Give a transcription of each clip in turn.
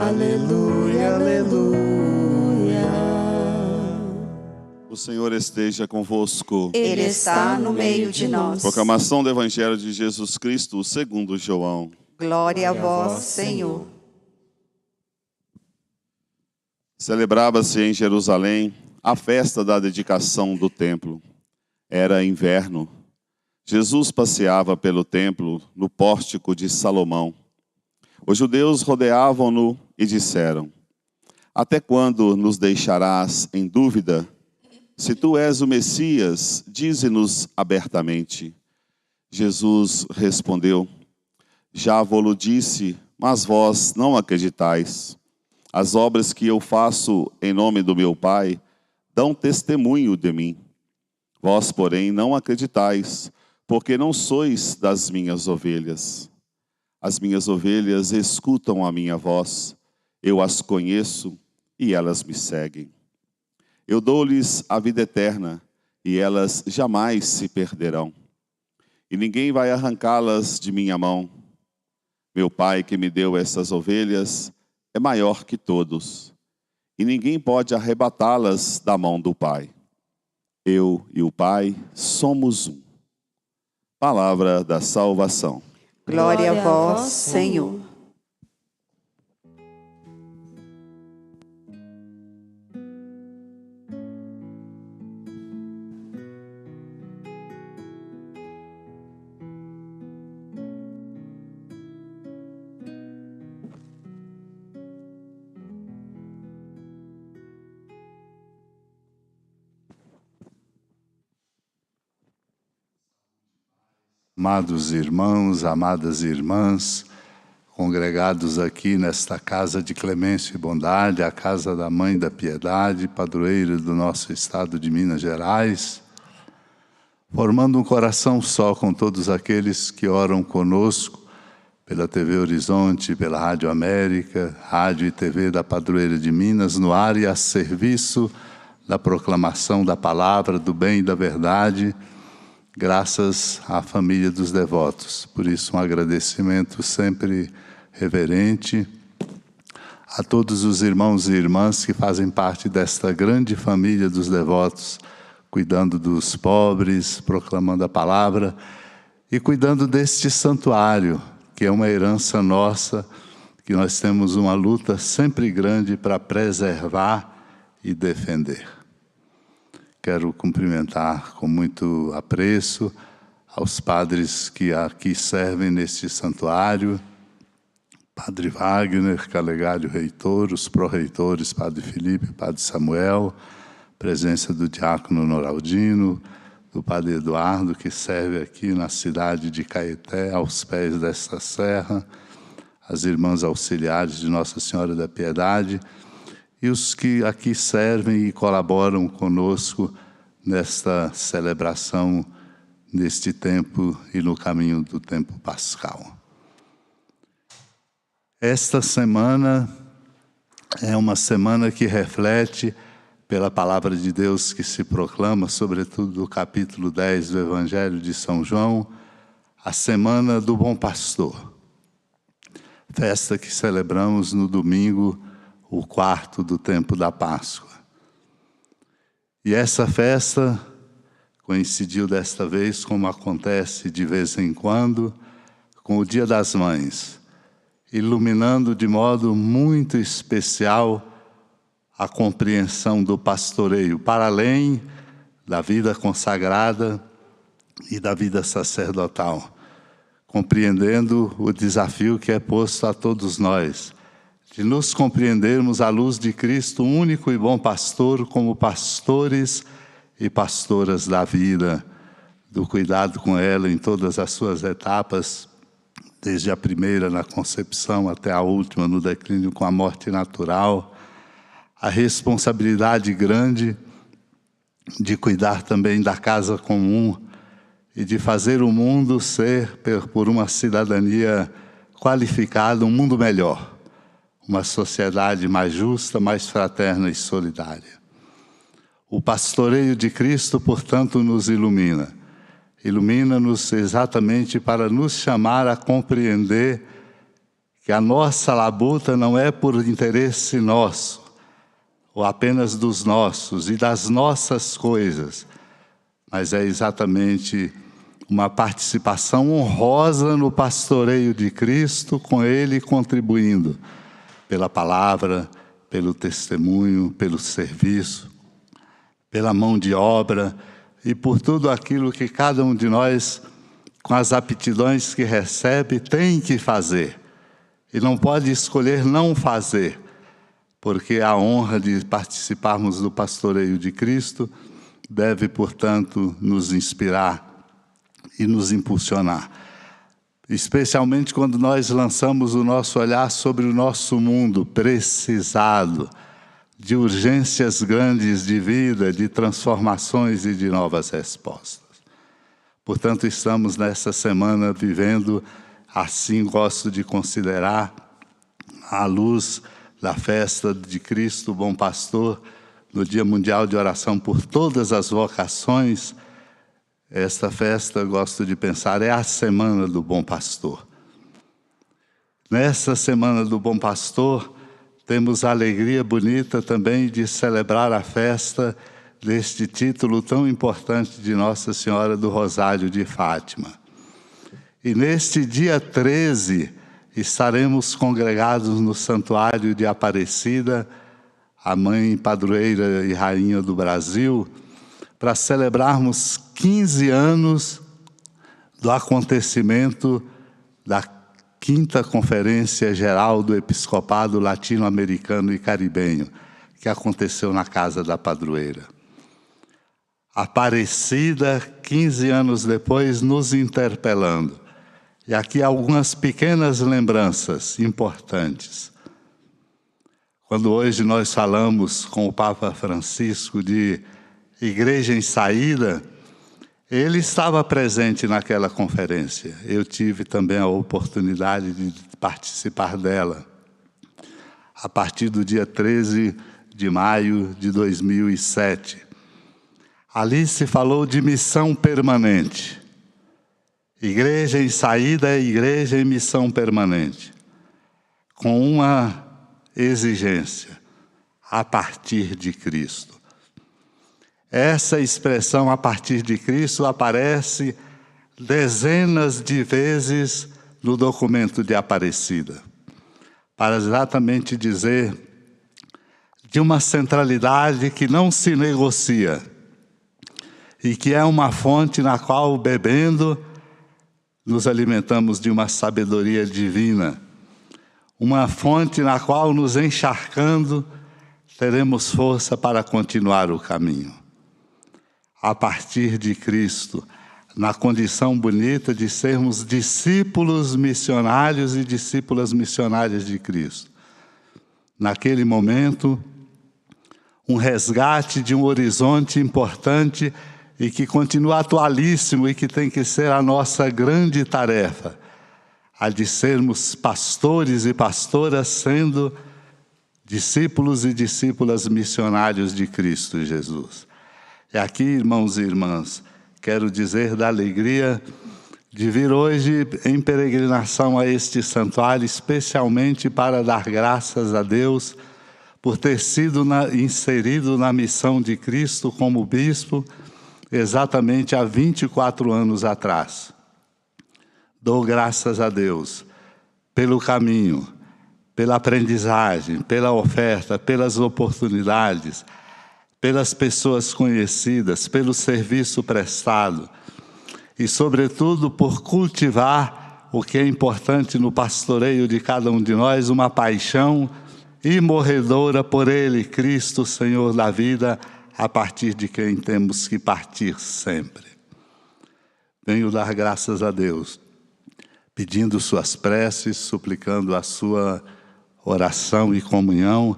Aleluia, aleluia. O Senhor esteja convosco. Ele está no meio de nós. Proclamação do Evangelho de Jesus Cristo, segundo João. Glória a vós, Senhor. Celebrava-se em Jerusalém a festa da dedicação do templo. Era inverno. Jesus passeava pelo templo no pórtico de Salomão. Os judeus rodeavam-no e disseram: Até quando nos deixarás em dúvida? Se tu és o Messias, dize-nos abertamente. Jesus respondeu: Já vô-lo disse, mas vós não acreditais. As obras que eu faço em nome do meu Pai dão testemunho de mim. Vós, porém, não acreditais, porque não sois das minhas ovelhas. As minhas ovelhas escutam a minha voz, eu as conheço e elas me seguem. Eu dou-lhes a vida eterna e elas jamais se perderão. E ninguém vai arrancá-las de minha mão. Meu Pai que me deu essas ovelhas é maior que todos, e ninguém pode arrebatá-las da mão do Pai. Eu e o Pai somos um. Palavra da salvação. Glória a vós, Senhor. Amados irmãos, amadas irmãs, congregados aqui nesta casa de clemência e bondade, a casa da Mãe da Piedade, padroeira do nosso estado de Minas Gerais, formando um coração só com todos aqueles que oram conosco pela TV Horizonte, pela Rádio América, Rádio e TV da Padroeira de Minas, no ar e a serviço da proclamação da palavra, do bem e da verdade, graças à família dos devotos. Por isso, um agradecimento sempre reverente a todos os irmãos e irmãs que fazem parte desta grande família dos devotos, cuidando dos pobres, proclamando a palavra e cuidando deste santuário, que é uma herança nossa, que nós temos uma luta sempre grande para preservar e defender. Quero cumprimentar com muito apreço aos padres que aqui servem neste santuário, Padre Wagner, Calegário Reitor, os pró-reitores, Padre Felipe, Padre Samuel, presença do diácono Noraldino, do Padre Eduardo, que serve aqui na cidade de Caeté, aos pés desta serra, as irmãs auxiliares de Nossa Senhora da Piedade, e os que aqui servem e colaboram conosco nesta celebração, neste tempo e no caminho do tempo pascal. Esta semana é uma semana que reflete, pela palavra de Deus que se proclama, sobretudo do capítulo 10 do Evangelho de São João, a Semana do Bom Pastor. Festa que celebramos no domingo, o 4º do tempo da Páscoa. E essa festa coincidiu desta vez, como acontece de vez em quando, com o Dia das Mães, iluminando de modo muito especial a compreensão do pastoreio, para além da vida consagrada e da vida sacerdotal, compreendendo o desafio que é posto a todos nós, de nos compreendermos à luz de Cristo, único e bom pastor, como pastores e pastoras da vida, do cuidado com ela em todas as suas etapas, desde a primeira na concepção até a última no declínio com a morte natural, a responsabilidade grande de cuidar também da casa comum e de fazer o mundo ser, por uma cidadania qualificada, um mundo melhor. Uma sociedade mais justa, mais fraterna e solidária. O pastoreio de Cristo, portanto, nos ilumina. Ilumina-nos exatamente para nos chamar a compreender que a nossa labuta não é por interesse nosso, ou apenas dos nossos e das nossas coisas, mas é exatamente uma participação honrosa no pastoreio de Cristo, com Ele contribuindo pela palavra, pelo testemunho, pelo serviço, pela mão de obra e por tudo aquilo que cada um de nós, com as aptidões que recebe, tem que fazer. E não pode escolher não fazer, porque a honra de participarmos do pastoreio de Cristo deve, portanto, nos inspirar e nos impulsionar. Especialmente quando nós lançamos o nosso olhar sobre o nosso mundo precisado de urgências grandes de vida, de transformações e de novas respostas. Portanto, estamos nessa semana vivendo, assim gosto de considerar, à luz da festa de Cristo, Bom Pastor, no Dia Mundial de Oração por todas as vocações. Esta festa, gosto de pensar, é a Semana do Bom Pastor. Nessa Semana do Bom Pastor, temos a alegria bonita também de celebrar a festa deste título tão importante de Nossa Senhora do Rosário de Fátima. E neste dia 13, estaremos congregados no Santuário de Aparecida, a Mãe Padroeira e Rainha do Brasil, para celebrarmos 15 anos do acontecimento da 5ª Conferência Geral do Episcopado Latino-Americano e Caribenho, que aconteceu na Casa da Padroeira. Aparecida, 15 anos depois, nos interpelando. E aqui algumas pequenas lembranças importantes. Quando hoje nós falamos com o Papa Francisco de Igreja em Saída, ele estava presente naquela conferência. Eu tive também a oportunidade de participar dela, a partir do dia 13 de maio de 2007. Ali se falou de missão permanente. Igreja em Saída é igreja em missão permanente, com uma exigência: a partir de Cristo. Essa expressão, a partir de Cristo, aparece dezenas de vezes no documento de Aparecida, para exatamente dizer de uma centralidade que não se negocia e que é uma fonte na qual, bebendo, nos alimentamos de uma sabedoria divina, uma fonte na qual, nos encharcando, teremos força para continuar o caminho. A partir de Cristo, na condição bonita de sermos discípulos missionários e discípulas missionárias de Cristo. Naquele momento, um resgate de um horizonte importante e que continua atualíssimo e que tem que ser a nossa grande tarefa, a de sermos pastores e pastoras, sendo discípulos e discípulas missionários de Cristo Jesus. E aqui, irmãos e irmãs, quero dizer da alegria de vir hoje em peregrinação a este santuário, especialmente para dar graças a Deus por ter sido inserido na missão de Cristo como bispo, exatamente há 24 anos atrás. Dou graças a Deus pelo caminho, pela aprendizagem, pela oferta, pelas oportunidades, pelas pessoas conhecidas, pelo serviço prestado e, sobretudo, por cultivar o que é importante no pastoreio de cada um de nós, uma paixão imorredora por Ele, Cristo, Senhor da vida, a partir de quem temos que partir sempre. Venho dar graças a Deus, pedindo suas preces, suplicando a sua oração e comunhão,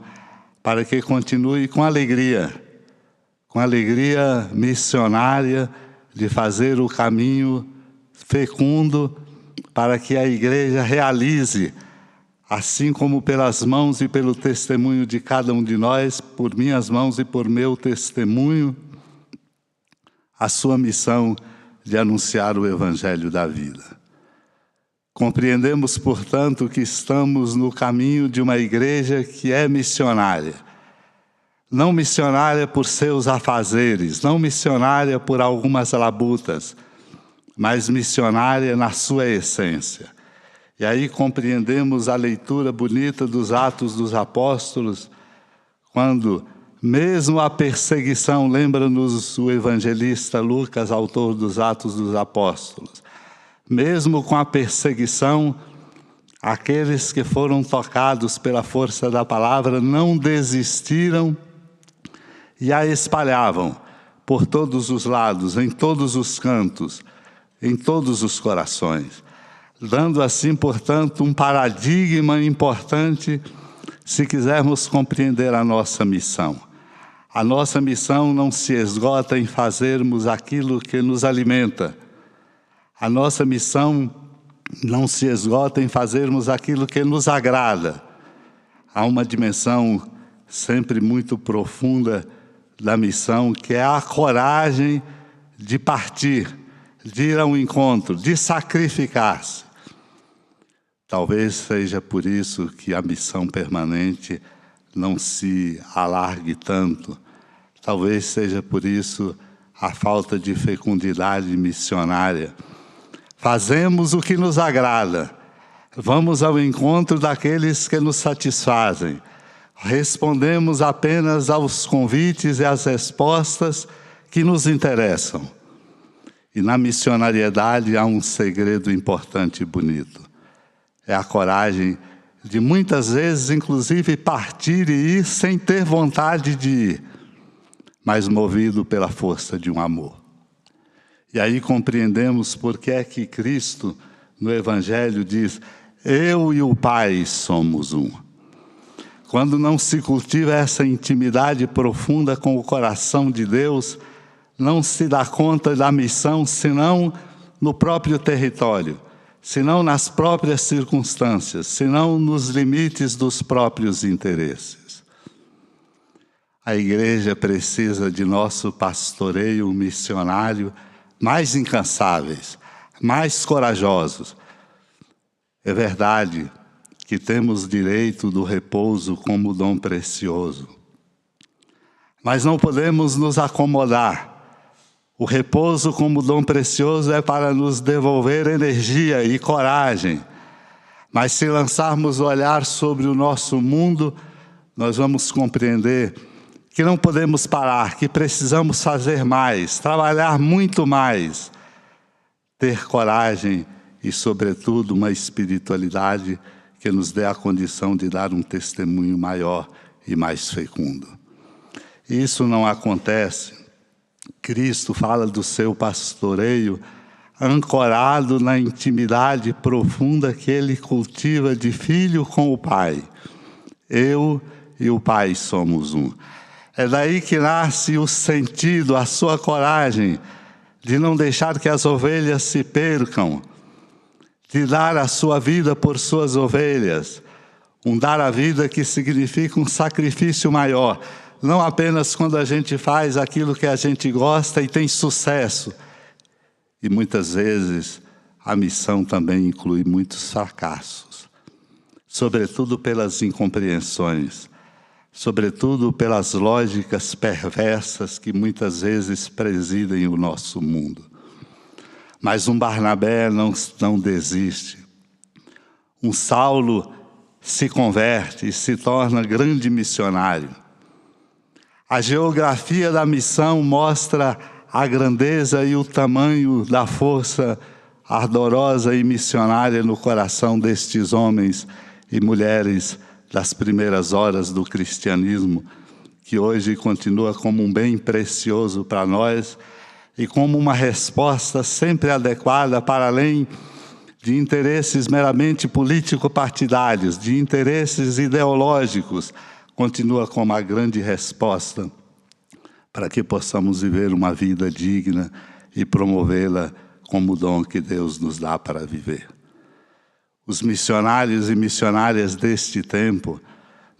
para que continue com alegria missionária de fazer o caminho fecundo para que a igreja realize, assim como pelas mãos e pelo testemunho de cada um de nós, por minhas mãos e por meu testemunho, a sua missão de anunciar o Evangelho da vida. Compreendemos, portanto, que estamos no caminho de uma igreja que é missionária. Não missionária por seus afazeres, não missionária por algumas labutas, mas missionária na sua essência. E aí compreendemos a leitura bonita dos Atos dos Apóstolos, quando, mesmo a perseguição, lembra-nos o evangelista Lucas, autor dos Atos dos Apóstolos, mesmo com a perseguição, aqueles que foram tocados pela força da palavra não desistiram e a espalhavam por todos os lados, em todos os cantos, em todos os corações, dando assim, portanto, um paradigma importante se quisermos compreender a nossa missão. A nossa missão não se esgota em fazermos aquilo que nos alimenta. A nossa missão não se esgota em fazermos aquilo que nos agrada. Há uma dimensão sempre muito profunda da missão, que é a coragem de partir, de ir ao encontro, de sacrificar-se. Talvez seja por isso que a missão permanente não se alargue tanto. Talvez seja por isso a falta de fecundidade missionária. Fazemos o que nos agrada, vamos ao encontro daqueles que nos satisfazem, respondemos apenas aos convites e às respostas que nos interessam. E na missionariedade há um segredo importante e bonito. É a coragem de muitas vezes, inclusive, partir e ir sem ter vontade de ir, mas movido pela força de um amor. E aí compreendemos por que é que Cristo, no Evangelho, diz: eu e o Pai somos um. Quando não se cultiva essa intimidade profunda com o coração de Deus, não se dá conta da missão, senão no próprio território, senão nas próprias circunstâncias, senão nos limites dos próprios interesses. A igreja precisa de nosso pastoreio missionário mais incansáveis, mais corajosos. É verdade que temos direito do repouso como dom precioso, mas não podemos nos acomodar. O repouso como dom precioso é para nos devolver energia e coragem, mas se lançarmos o olhar sobre o nosso mundo, nós vamos compreender que não podemos parar, que precisamos fazer mais, trabalhar muito mais, ter coragem e, sobretudo, uma espiritualidade que nos dê a condição de dar um testemunho maior e mais fecundo. Isso não acontece. Cristo fala do seu pastoreio ancorado na intimidade profunda que ele cultiva de filho com o Pai. Eu e o Pai somos um. É daí que nasce o sentido, a sua coragem de não deixar que as ovelhas se percam, de dar a sua vida por suas ovelhas. Um dar a vida que significa um sacrifício maior, não apenas quando a gente faz aquilo que a gente gosta e tem sucesso. E muitas vezes a missão também inclui muitos fracassos, sobretudo pelas incompreensões, sobretudo pelas lógicas perversas que muitas vezes presidem o nosso mundo. Mas um Barnabé não desiste. Um Saulo se converte e se torna grande missionário. A geografia da missão mostra a grandeza e o tamanho da força ardorosa e missionária no coração destes homens e mulheres das primeiras horas do cristianismo, que hoje continua como um bem precioso para nós e como uma resposta sempre adequada para além de interesses meramente político-partidários, de interesses ideológicos, continua como a grande resposta para que possamos viver uma vida digna e promovê-la como o dom que Deus nos dá para viver. Os missionários e missionárias deste tempo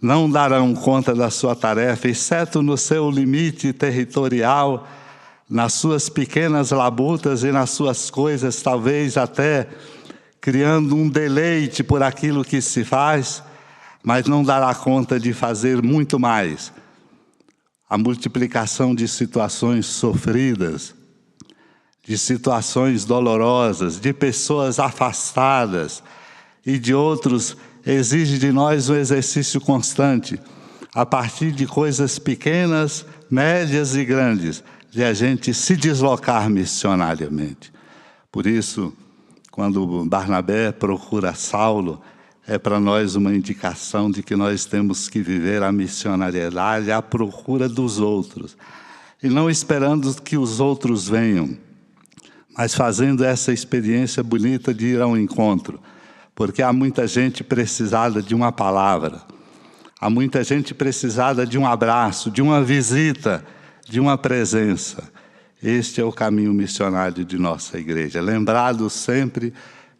não darão conta da sua tarefa, exceto no seu limite territorial, nas suas pequenas labutas e nas suas coisas, talvez até criando um deleite por aquilo que se faz, mas não dará conta de fazer muito mais. A multiplicação de situações sofridas, de situações dolorosas, de pessoas afastadas e de outros, exige de nós um exercício constante, a partir de coisas pequenas, médias e grandes, de a gente se deslocar missionariamente. Por isso, quando Barnabé procura Saulo, é para nós uma indicação de que nós temos que viver a missionariedade à procura dos outros. E não esperando que os outros venham, mas fazendo essa experiência bonita de ir ao encontro. Porque há muita gente precisada de uma palavra, há muita gente precisada de um abraço, de uma visita, de uma presença. Este é o caminho missionário de nossa igreja. Lembrado sempre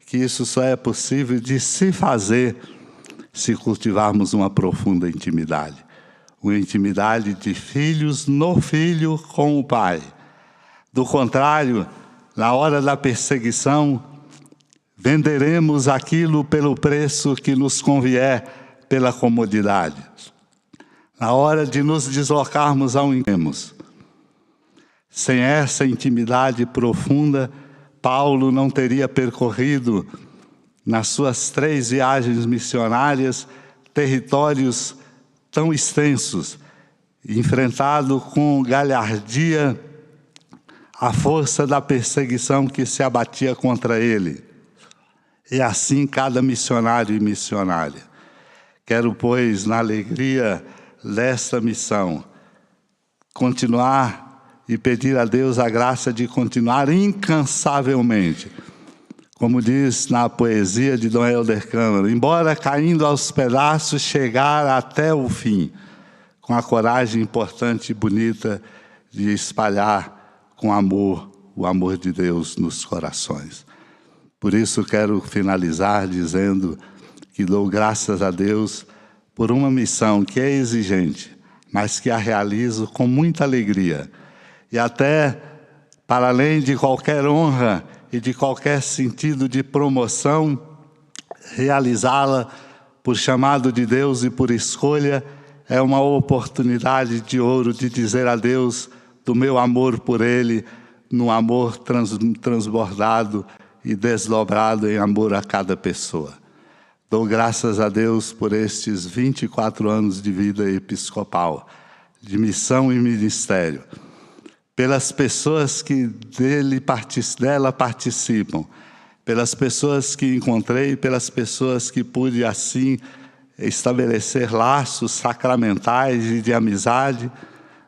que isso só é possível de se fazer se cultivarmos uma profunda intimidade. Uma intimidade de filhos no filho com o Pai. Do contrário, na hora da perseguição, venderemos aquilo pelo preço que nos convier pela comodidade. Na hora de nos deslocarmos ao encontro. Sem essa intimidade profunda, Paulo não teria percorrido, nas suas 3 viagens missionárias, territórios tão extensos, enfrentado com galhardia a força da perseguição que se abatia contra ele. E assim cada missionário e missionária. Quero, pois, na alegria desta missão, continuar e pedir a Deus a graça de continuar incansavelmente. Como diz na poesia de Dom Helder Câmara, embora caindo aos pedaços, chegar até o fim, com a coragem importante e bonita de espalhar com amor o amor de Deus nos corações. Por isso quero finalizar dizendo que dou graças a Deus por uma missão que é exigente, mas que a realizo com muita alegria. E até, para além de qualquer honra e de qualquer sentido de promoção, realizá-la por chamado de Deus e por escolha é uma oportunidade de ouro de dizer a Deus do meu amor por Ele, no amor transbordado e desdobrado em amor a cada pessoa. Dou graças a Deus por estes 24 anos de vida episcopal, de missão e ministério, pelas pessoas que dela participam, pelas pessoas que encontrei, pelas pessoas que pude assim estabelecer laços sacramentais e de amizade,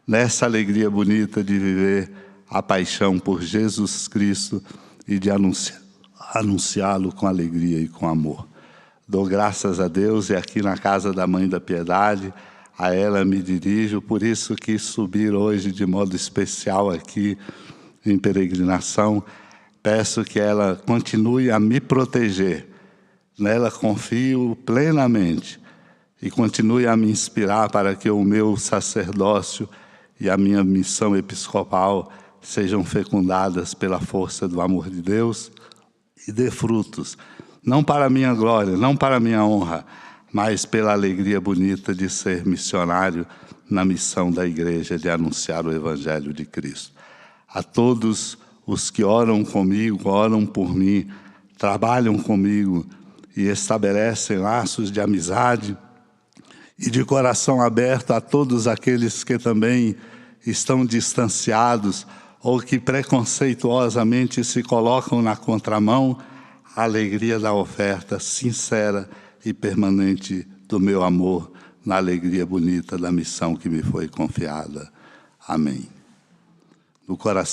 nessa alegria bonita de viver a paixão por Jesus Cristo e de anunciá-lo com alegria e com amor. Dou graças a Deus e aqui na casa da Mãe da Piedade, a ela me dirijo, por isso quis subir hoje de modo especial aqui em peregrinação. Peço que ela continue a me proteger. Nela confio plenamente e continue a me inspirar para que o meu sacerdócio e a minha missão episcopal sejam fecundadas pela força do amor de Deus e dê frutos, não para a minha glória, não para a minha honra, mas pela alegria bonita de ser missionário na missão da igreja de anunciar o Evangelho de Cristo. A todos os que oram comigo, oram por mim, trabalham comigo e estabelecem laços de amizade e de coração aberto a todos aqueles que também estão distanciados ou que preconceituosamente se colocam na contramão, a alegria da oferta sincera e permanente do meu amor, na alegria bonita da missão que me foi confiada. Amém. No coração